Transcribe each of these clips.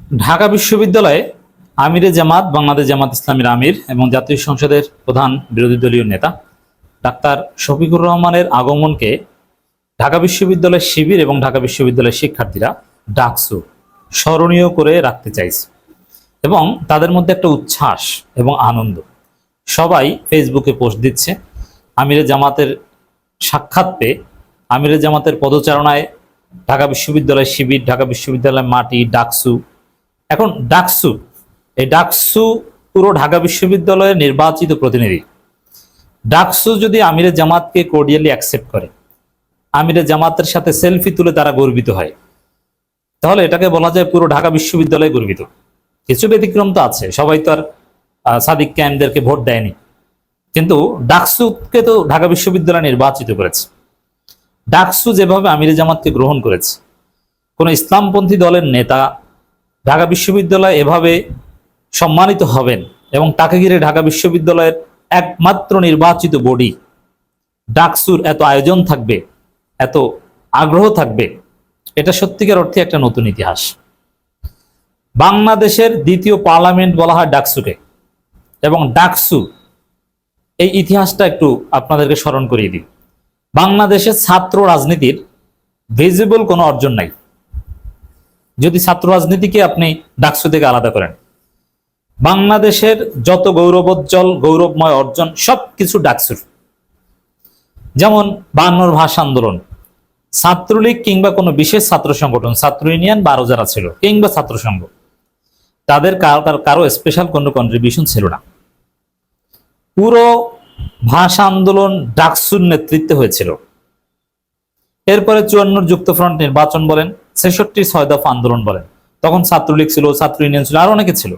ঢাকা বিশ্ববিদ্যালয়ে আমিরে জামাত, বাংলাদেশ জামাত ইসলামীর আমির এবং জাতীয় সংসদের প্রধান বিরোধী দলীয় নেতা ডাক্তার শফিকুর রহমানের আগমনকে ঢাকা বিশ্ববিদ্যালয়ের শিবির এবং ঢাকা বিশ্ববিদ্যালয়ের শিক্ষার্থীরা ডাকসু স্মরণীয় করে রাখতে চাইছে এবং তাদের মধ্যে একটা উচ্ছ্বাস এবং আনন্দ। সবাই ফেসবুকে পোস্ট দিচ্ছে আমিরে জামাতের সাক্ষাৎ পেয়ে, আমিরে জামাতের পদচারণায় ঢাকা বিশ্ববিদ্যালয়ের শিবির, ঢাকা বিশ্ববিদ্যালয়ের মাটি, ডাকসু। এখন ডাকসু, এই ডাকসু পুরো ঢাকা বিশ্ববিদ্যালয়ের নির্বাচিত প্রতিনিধি। ডাকসু যদি আমিরে জামাতকে কোর্ডিয়ালি অ্যাকসেপ্ট করে, আমিরে জামাতের সাথে সেলফি তুলে তারা গর্বিত হয়, তাহলে এটাকে বলা যায় পুরো ঢাকা বিশ্ববিদ্যালয় গর্বিত। কিছু ব্যতিক্রম তো আছে, সবাই তো আর সাদিক ক্যাম্পদেরকে ভোট দেয়নি, কিন্তু ডাকসুকে তো ঢাকা বিশ্ববিদ্যালয় নির্বাচিত করেছে। ডাকসু যেভাবে আমিরে জামাতকে গ্রহণ করেছে, কোন ইসলামপন্থী দলের নেতা ঢাকা বিশ্ববিদ্যালয় এভাবে সম্মানিত হবেন এবং তাকে ঘিরে ঢাকা বিশ্ববিদ্যালয়ের একমাত্র নির্বাচিত বডি ডাকসুর এত আয়োজন থাকবে, এত আগ্রহ থাকবে, এটা সত্যিকার অর্থে একটা নতুন ইতিহাস। বাংলাদেশের দ্বিতীয় পার্লামেন্ট বলা হয় ডাকসুকে, এবং ডাকসু এই ইতিহাসটা একটু আপনাদেরকে স্মরণ করিয়ে দিই। বাংলাদেশের ছাত্র রাজনীতির ভিজিবল কোনো অর্জন নাই যদি ছাত্র রাজনীতিকে আপনি ডাকসু থেকে আলাদা করেন। বাংলাদেশের যত গৌরবোজ্জ্বল গৌরবময় অর্জন সবকিছু ডাকসুর। যেমন 52 ভাষা আন্দোলন, ছাত্রলীগ কিংবা কোনো বিশেষ ছাত্র সংগঠন, ছাত্র ইউনিয়ন বা আরো যারা ছিল কিংবা ছাত্র সংঘ, তাদের কারো স্পেশাল কোনো কন্ট্রিবিউশন ছিল না। পুরো ভাষা আন্দোলন ডাকসুর নেতৃত্বে হয়েছিল। এরপরে 54 যুক্তফ্রন্ট নির্বাচন বলেন, 66 6 দফা আন্দোলন বলেন, তখন ছাত্রলীগ ছিল, ছাত্র ইউনিয়ন ছিল, আর অনেকে ছিল।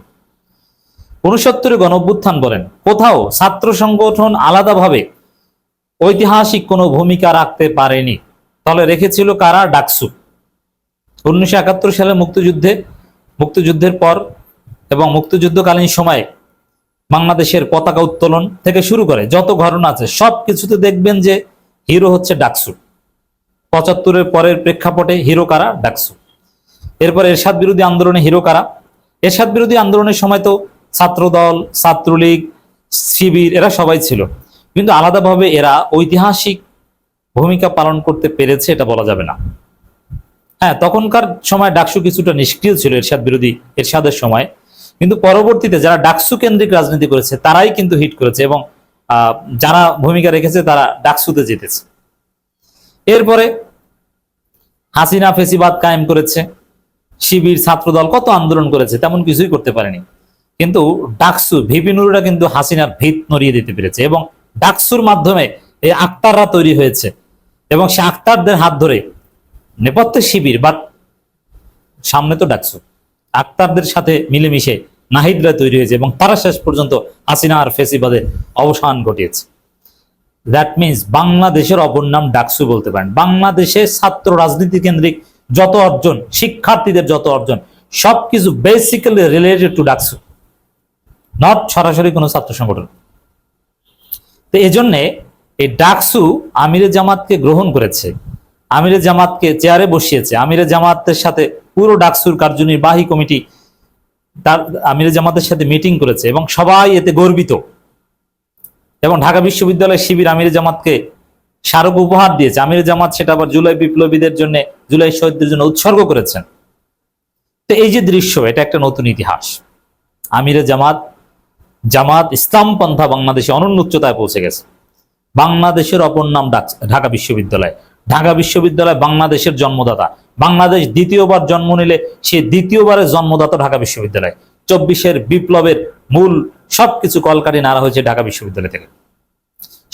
69 গণঅভ্যুত্থান বলেন, কোথাও ছাত্র সংগঠন আলাদাভাবে ঐতিহাসিক কোনো ভূমিকা রাখতে পারেনি, তাহলে রেখেছিল কারা? ডাকসু। 1971 সালে মুক্তিযুদ্ধের পর এবং মুক্তিযুদ্ধকালীন সময়ে বাংলাদেশের পতাকা উত্তোলন থেকে শুরু করে যত ঘটনা আছে সবকিছুতে দেখবেন যে হিরো হচ্ছে ডাকসু। 75-এর পরের প্রেক্ষাপটে হিরো কারা? ডাকসু। এরপর এরশাদ বিরোধী আন্দোলনে হিরো কারা? এরশাদ বিরোধী আন্দোলনের সময় তো ছাত্রদল, ছাত্রলীগ, শিবির এরা সবাই ছিল, কিন্তু আলাদাভাবে এরা ঐতিহাসিক ভূমিকা পালন করতে পেরেছে এটা বলা যাবে না। হ্যাঁ, তখনকার সময় ডাকসু কিছুটা নিষ্ক্রিয় ছিল এরশাদের সময়, কিন্তু পরবর্তীতে যারা ডাকসু কেন্দ্রিক রাজনীতি করেছে তারাই কিন্তু হিট করেছে এবং যারা ভূমিকা রেখেছে তারা ডাকসুতে জিতেছে। এরপরে হাসিনা ফেসিবাদ কায়েম করেছে, শিবির, ছাত্রদল কত আন্দোলন করেছে, তেমন কিছুই করতে পারেনি, কিন্তু ডাকসু, ভিপি নুরুরা কিন্তু হাসিনার ভিত নড়িয়ে দিতে পেরেছে এবং ডাকসুর মাধ্যমে এই আক্তাররা তৈরি হয়েছে এবং সে আক্তারদের হাত ধরে নেপথ্যে শিবির, বাট সামনে তো ডাকসু। আক্তারদের সাথে মিলেমিশে নাহিদরা তৈরি হয়েছে এবং তারা শেষ পর্যন্ত হাসিনা আর ফেসিবাদের অবসান ঘটিয়েছে। দ্যাট মিনস বাংলাদেশের অপর নাম ডাকসু বলতে পারেন। বাংলাদেশের ছাত্র রাজনীতি কেন্দ্রিক যত অর্জন, শিক্ষার্থীদের যত অর্জন, সবকিছু basically related to DUCSU, not সরাসরি কোনো ছাত্র সংগঠন। তো এই জন্যে এই ডাকসু আমিরে জামাতকে গ্রহণ করেছে, আমিরে জামাতকে চেয়ারে বসিয়েছে, আমিরে জামাতের সাথে পুরো ডাকসুর কার্যনির্বাহী কমিটি তার আমিরে জামাতের সাথে মিটিং করেছে এবং সবাই এতে গর্বিত। এবং ঢাকা বিশ্ববিদ্যালয়ের শিবির আমিরে জামাতকে স্মারক উপহার দিয়েছে। আমিরে জামাত সেটা আবার জুলাই বিপ্লবীদের জন্য, জুলাই শহীদদের জন্য উৎসর্গ করেছেন। তো এই যে দৃশ্য, এটা একটা নতুন ইতিহাস। আমিরে জামাত ইসলাম পন্থা বাংলাদেশে অনন্য উচ্চতায় পৌঁছে গেছে। বাংলাদেশের অপর নাম ঢাকা বিশ্ববিদ্যালয়। ঢাকা বিশ্ববিদ্যালয় বাংলাদেশের জন্মদাতা। বাংলাদেশ দ্বিতীয়বার জন্ম নিলে সে দ্বিতীয়বারের জন্মদাতা ঢাকা বিশ্ববিদ্যালয়। 24-এর বিপ্লবের মূল সবকিছু কলকাঠি নাড়া হয়েছে ঢাকা বিশ্ববিদ্যালয় থেকে।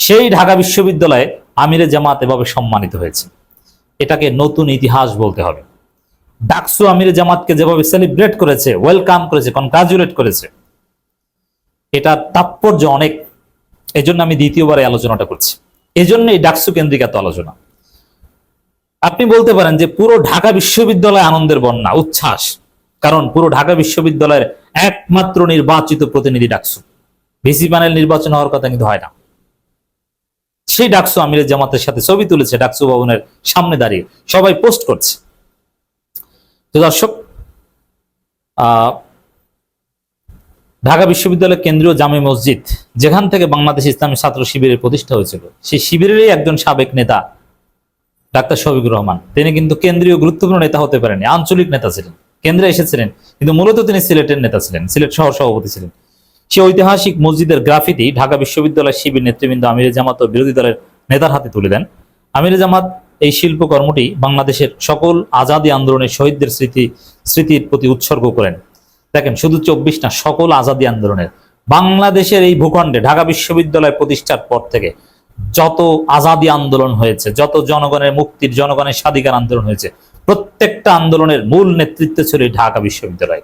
সেই ঢাকা বিশ্ববিদ্যালয়ে আমিরে জামাত এভাবে সম্মানিত হয়েছে, এটাকে নতুন ইতিহাস বলতে হবে। ডাকসু আমিরে জামাতকে যেভাবে সেলিব্রেট করেছে, ওয়েলকাম করেছে, কনগ্রাচুলেট করেছে, এটার তাৎপর্য অনেক। এজন্য আমি দ্বিতীয়বারে আলোচনাটা করছি, এজন্য এই ডাকসু কেন্দ্রিক এত আলোচনা। আপনি বলতে পারেন যে পুরো ঢাকা বিশ্ববিদ্যালয় আনন্দের বন্যা, উচ্ছ্বাস, কারণ পুরো ঢাকা বিশ্ববিদ্যালয়ের একমাত্র নির্বাচিত প্রতিনিধি ডাকসু। ভিসি প্যানেল নির্বাচন হওয়ার কথা কিন্তু হয় না। সেই ডাকসু আমিরে জামাতের সাথে ছবি তুলেছে ডাকসু ভবনের সামনে দাঁড়িয়ে, সবাই পোস্ট করছে। তো দর্শক, আহ ঢাকা বিশ্ববিদ্যালয়ের কেন্দ্রীয় জামে মসজিদ, যেখান থেকে বাংলাদেশ ইসলামী ছাত্র শিবিরের প্রতিষ্ঠা হয়েছিল, সেই শিবিরেরই একজন সাবেক নেতা ডাক্তার শফিকুর রহমান। তিনি কিন্তু কেন্দ্রীয় গুরুত্বপূর্ণ নেতা হতে পারেনি, আঞ্চলিক নেতা ছিলেন, কেন্দ্রে এসেছিলেন, কিন্তু মূলত তিনি সিলেটের নেতা ছিলেন, সিলেট সহ সভাপতি ছিলেন। সে ঐতিহাসিক মসজিদের গ্রাফিতি ঢাকা বিশ্ববিদ্যালয়ের শিবির নেতৃবৃন্দ আমিরে জামাত ও বিরোধী দলের নেতার হাতে তুলে দেন। আমিরে জামাত এই শিল্পকর্মটি বাংলাদেশের সকল আজাদী আন্দোলনের শহীদদের স্মৃতির প্রতি উৎসর্গ করেন। দেখেন, শুধু 24 না, সকল আজাদী আন্দোলনের, বাংলাদেশের এই ভূখণ্ডে ঢাকা বিশ্ববিদ্যালয় প্রতিষ্ঠার পর থেকে যত আজাদী আন্দোলন হয়েছে, যত জনগণের মুক্তির, জনগণের স্বাধিকার আন্দোলন হয়েছে, প্রত্যেকটা আন্দোলনের মূল নেতৃত্ব ছিল এই ঢাকা বিশ্ববিদ্যালয়।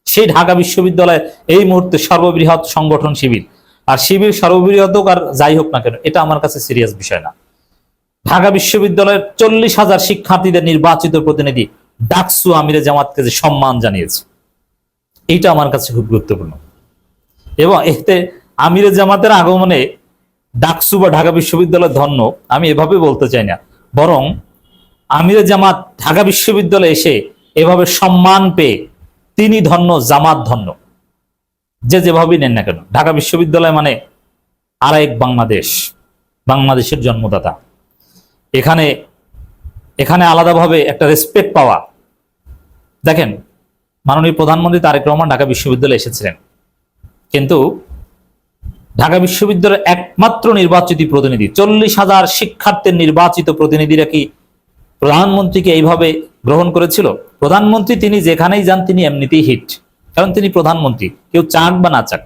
সেই ঢাকা বিশ্ববিদ্যালয় এই মুহূর্তে সর্ববৃহৎ সংগঠন শিবির। আর শিবির সর্ববৃহৎ হোক আর যাই হোক না কেন, এটা আমার কাছে সিরিয়াস বিষয় না। ঢাকা বিশ্ববিদ্যালয়ের 40,000 শিক্ষার্থীদের নির্বাচিত প্রতিনিধি ডাকসু আমিরে জামাতকে যে সম্মান জানিয়েছে, এইটা আমার কাছে খুব গুরুত্বপূর্ণ। এবং এতে আমিরে জামাতের আগমনে ডাকসু বা ঢাকা বিশ্ববিদ্যালয় ধন্য, আমি এভাবে বলতে চাই না, বরং আমিরে জামাত ঢাকা বিশ্ববিদ্যালয়ে এসে এভাবে সম্মান পেয়ে তিনি ধন্য, জামাত ধন্য, যে যেভাবেই নেন না কেন। ঢাকা বিশ্ববিদ্যালয় মানে আরেক বাংলাদেশ, বাংলাদেশের জন্মদাতা। এখানে আলাদাভাবে একটা রেসপেক্ট পাওয়া। দেখেন, মাননীয় প্রধানমন্ত্রী তারেক রহমান ঢাকা বিশ্ববিদ্যালয়ে এসেছিলেন, কিন্তু ঢাকা বিশ্ববিদ্যালয়ের একমাত্র নির্বাচিত প্রতিনিধি, 40,000 শিক্ষার্থীর নির্বাচিত প্রতিনিধিরা কি প্রধানমন্ত্রীকে এইভাবে গ্রহণ করেছিল? প্রধানমন্ত্রী তিনি যেখানেই যান তিনি এমনিতেই হিট, কারণ তিনি প্রধানমন্ত্রী, কেউ চাক বা না চাক।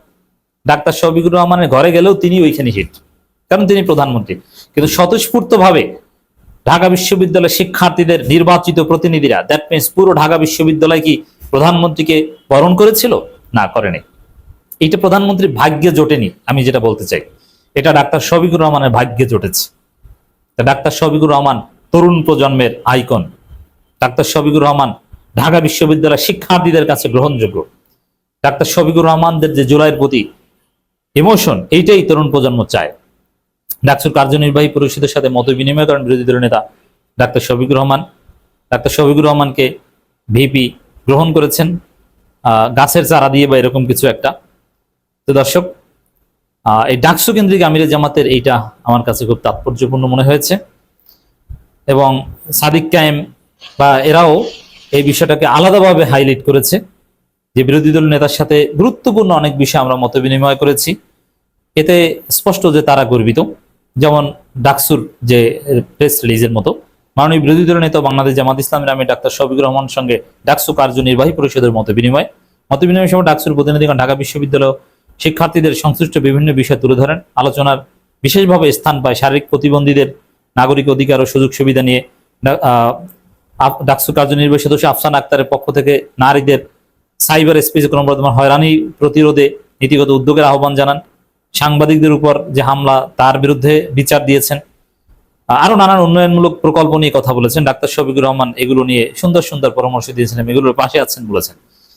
ডাক্তার শফিকুর রহমানের ঘরে গেলেও তিনি ওইখানে হিট, কারণ তিনি প্রধানমন্ত্রী। কিন্তু স্বতঃস্ফূর্তভাবে ঢাকা বিশ্ববিদ্যালয়ের শিক্ষার্থীদের নির্বাচিত প্রতিনিধিরা, দ্যাট মিনস পুরো ঢাকা বিশ্ববিদ্যালয় কি প্রধানমন্ত্রীকে বরণ করেছিল? না, করেনি। এইটা প্রধানমন্ত্রীর ভাগ্যে জোটেনি, আমি যেটা বলতে চাই, এটা ডাক্তার শফিকুর রহমানের ভাগ্যে জোটেছে। ডাক্তার শফিকুর রহমান তরুণ প্রজন্মের আইকন। ডাক্তার শফিকুর রহমান ঢাকা বিশ্ববিদ্যালয়ের শিক্ষার্থীদের কাছে গ্রহণযোগ্য। ডাক্তার শফিকুর রহমানদের যে জুলাইয়ের প্রতি ইমোশন, এইটাই তরুণ প্রজন্ম চায়। ডাকসুর কার্যনির্বাহী পরিষদের সাথে মত বিনিময় করেন বিরোধী দলের নেতা ডাক্তার শফিকুর রহমান। ডাক্তার শফিকুর রহমানকে ভিপি গ্রহণ করেছেন গাছের চারা দিয়ে বা এরকম কিছু একটা। তো দর্শক, এই ডাকসু কেন্দ্রিক আমিরে জামাতের এইটা আমার কাছে খুব তাৎপর্যপূর্ণ মনে হয়েছে। এবং সাদিক কায়েম বা এরাও এই বিষয়টাকে আলাদাভাবে হাইলাইট করেছে যে বিরোধী দল নেতার সাথে গুরুত্বপূর্ণ অনেক বিষয় আমরা মত বিনিময় করেছি। এতে স্পষ্ট যে তারা গর্বিত। যেমন ডাকসুর যে প্রেস রিলিজের মতো মাননীয় বিরোধী দল নেতা বাংলাদেশ জামাত ইসলামের আমি ডাক্তার শফিকুর রহমানের সঙ্গে ডাকসু কার্যনির্বাহী পরিষদের মত বিনিময় সময় ডাকসুর প্রতিনিধিগণ ঢাকা বিশ্ববিদ্যালয় শিক্ষার্থীদের সংশ্লিষ্ট বিভিন্ন বিষয় তুলে ধরেন। আলোচনার বিশেষভাবে স্থান পায় শারীরিক প্রতিবন্ধীদের নাগরিক অধিকার ও সুযোগ সুবিধা নিয়ে। ডাকসু কার্যনির্বাহী সদস্য আফসানা আক্তারের পক্ষ থেকে নারীদের সাইবার স্পেসে ক্রমবর্ধমান হয়রানি প্রতিরোধে নীতিগত উদ্যোগের আহ্বান জানান। সাংবাদিকদের উপর যে হামলা, তার বিরুদ্ধে বিচার দিয়েছেন। আরো নানান উন্নয়নমূলক প্রকল্প নিয়ে কথা বলেছেন। ডাক্তার শফিকুর রহমান এগুলো নিয়ে সুন্দর সুন্দর পরামর্শ দিয়েছেন, এগুলোর পাশে আছেন বলেছেন।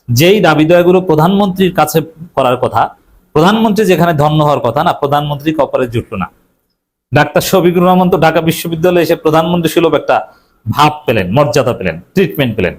যেই দাবি দেওয়াগুলো প্রধানমন্ত্রীর কাছে করার কথা, প্রধানমন্ত্রী যেখানে ধন্য হওয়ার কথা না, প্রধানমন্ত্রী কপালে জুটলো না। ডাক্তার শফিকুর রহমান তো ঢাকা বিশ্ববিদ্যালয়ে এসে প্রধানমন্ত্রী সুলভ একটা ভাব পেলেন, মর্যাদা পেলেন, ট্রিটমেন্ট পেলেন।